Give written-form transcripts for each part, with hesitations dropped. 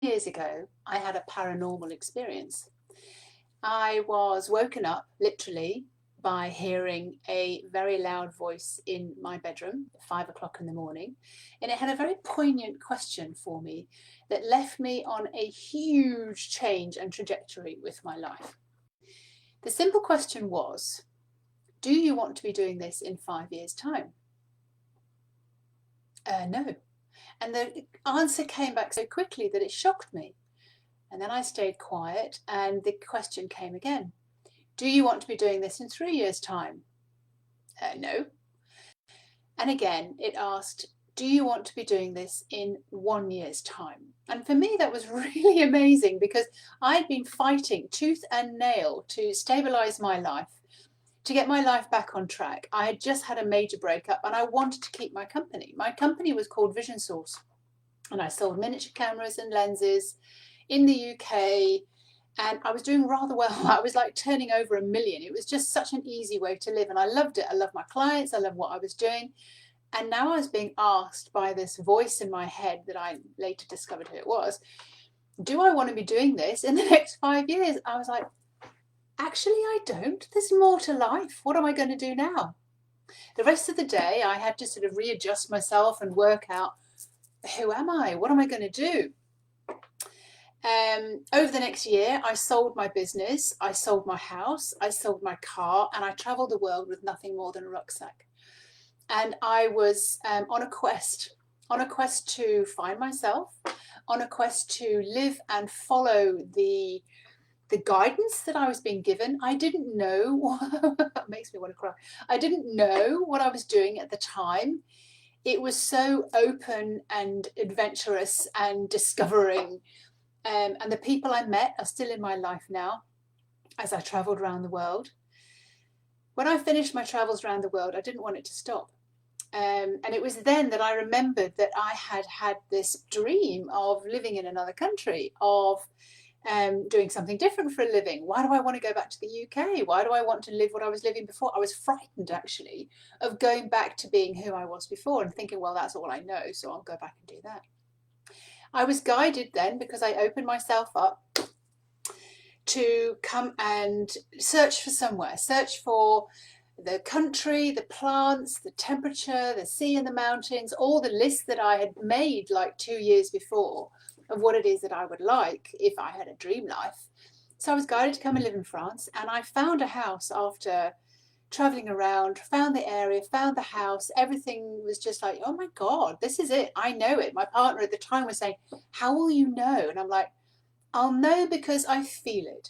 years ago, I had a paranormal experience. I was woken up literally by hearing a very loud voice in my bedroom at 5 o'clock in the morning. And it had a very poignant question for me that left me on a huge change and trajectory with my life. The simple question was, do you want to be doing this in 5 years' time? No. And the answer came back so quickly that it shocked me. And then I stayed quiet and the question came again. Do you want to be doing this in 3 years' time? No. And again, it asked, do you want to be doing this in 1 year's time? And for me, that was really amazing because I'd been fighting tooth and nail to stabilize my life, to get my life back on track. I had just had a major breakup and I wanted to keep my company. My company was called Vision Source and I sold miniature cameras and lenses in the UK, and I was doing rather well. I was like turning over 1 million. It was just such an easy way to live and I loved it. I loved my clients, I loved what I was doing. And now I was being asked by this voice in my head that I later discovered who it was, do I want to be doing this in the next 5 years? I was like, actually I don't. There's more to life. What am I going to do now? The rest of the day I had to sort of readjust myself and work out, who am I? What am I going to do? Over the next year, I sold my business, I sold my house, I sold my car, and I traveled the world with nothing more than a rucksack. And I was on a quest to find myself, on a quest to live and follow the guidance that I was being given. I didn't know, it makes me want to cry. I didn't know what I was doing at the time. It was so open and adventurous and discovering. And the people I met are still in my life now as I traveled around the world. When I finished my travels around the world, I didn't want it to stop. And it was then that I remembered that I had had this dream of living in another country, of doing something different for a living. Why do I want to go back to the UK? Why do I want to live what I was living before? I was frightened actually of going back to being who I was before and thinking, well, that's all I know, so I'll go back and do that. I was guided then because I opened myself up to come and search for somewhere, search for the country, the plants, the temperature, the sea and the mountains, all the lists that I had made like 2 years before of what it is that I would like if I had a dream life. So I was guided to come and live in France, and I found a house after traveling around, found the area, found the house. Everything was just like, oh my God, this is it. I know it. My partner at the time was saying, how will you know? And I'm like, I'll know because I feel it.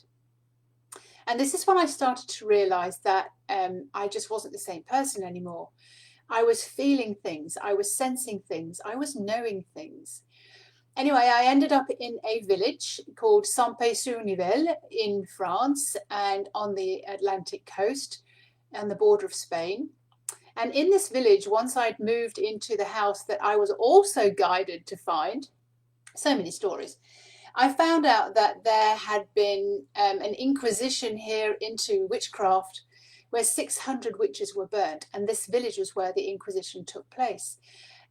And this is when I started to realize that I just wasn't the same person anymore. I was feeling things. I was sensing things. I was knowing things. Anyway, I ended up in a village called Saint-Pé-sur-Nivelle in France and on the Atlantic coast and the border of Spain. And in this village, once I'd moved into the house that I was also guided to find, so many stories, I found out that there had been an inquisition here into witchcraft where 600 witches were burnt, and this village was where the inquisition took place.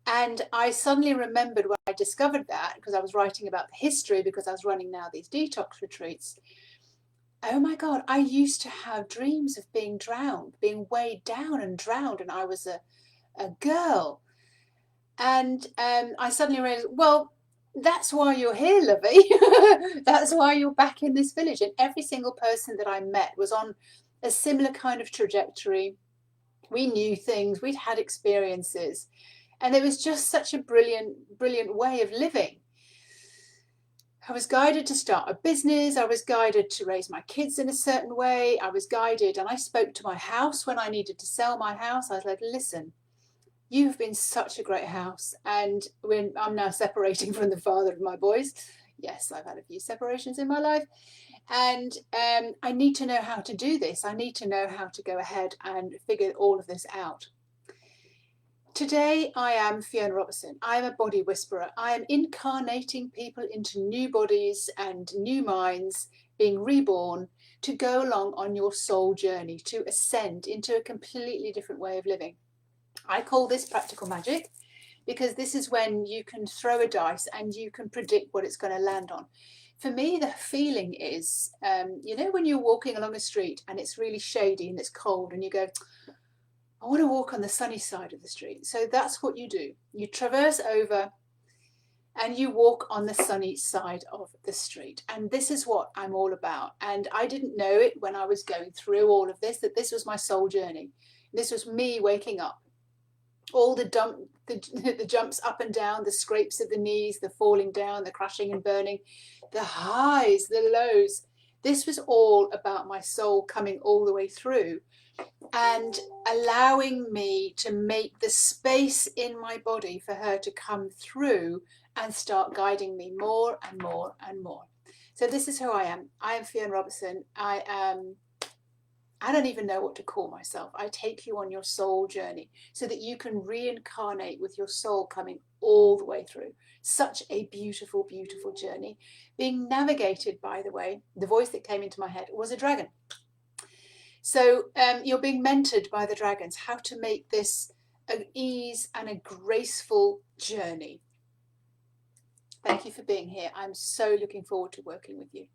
And I suddenly remembered when I discovered that, because I was writing about the history, because I was running now these detox retreats, oh my God, I used to have dreams of being drowned, being weighed down and drowned, and I was a girl. And I suddenly realized, well, that's why you're here, lovey. That's why you're back in this village. And every single person that I met was on a similar kind of trajectory. We knew things, we'd had experiences, and it was just such a brilliant way of living. I was guided to start a business. I was guided to raise my kids in a certain way. I was guided, and I spoke to my house when I needed to sell my house. I was like, listen, you've been such a great house. And when I'm now separating from the father of my boys, yes, I've had a few separations in my life. And I need to know how to do this. I need to know how to go ahead and figure all of this out. Today, I am Fiona Robertson. I am a body whisperer. I am incarnating people into new bodies and new minds, being reborn to go along on your soul journey, to ascend into a completely different way of living. I call this practical magic because this is when you can throw a dice and you can predict what it's going to land on. For me, the feeling is, you know, when you're walking along a street and it's really shady and it's cold and you go, I want to walk on the sunny side of the street. So that's what you do. You traverse over and you walk on the sunny side of the street. And this is what I'm all about. And I didn't know it when I was going through all of this, that this was my soul journey. This was me waking up. All the jumps up and down, the scrapes of the knees, the falling down, the crashing and burning, the highs, the lows. This was all about my soul coming all the way through and allowing me to make the space in my body for her to come through and start guiding me more and more and more. So this is who I am. I am Fiona Robertson. I don't even know what to call myself. I take you on your soul journey so that you can reincarnate with your soul coming all the way through. Such a beautiful, beautiful journey. Being navigated, by the way, the voice that came into my head was a dragon. So you're being mentored by the dragons, how to make this an ease and a graceful journey. Thank you for being here. I'm so looking forward to working with you.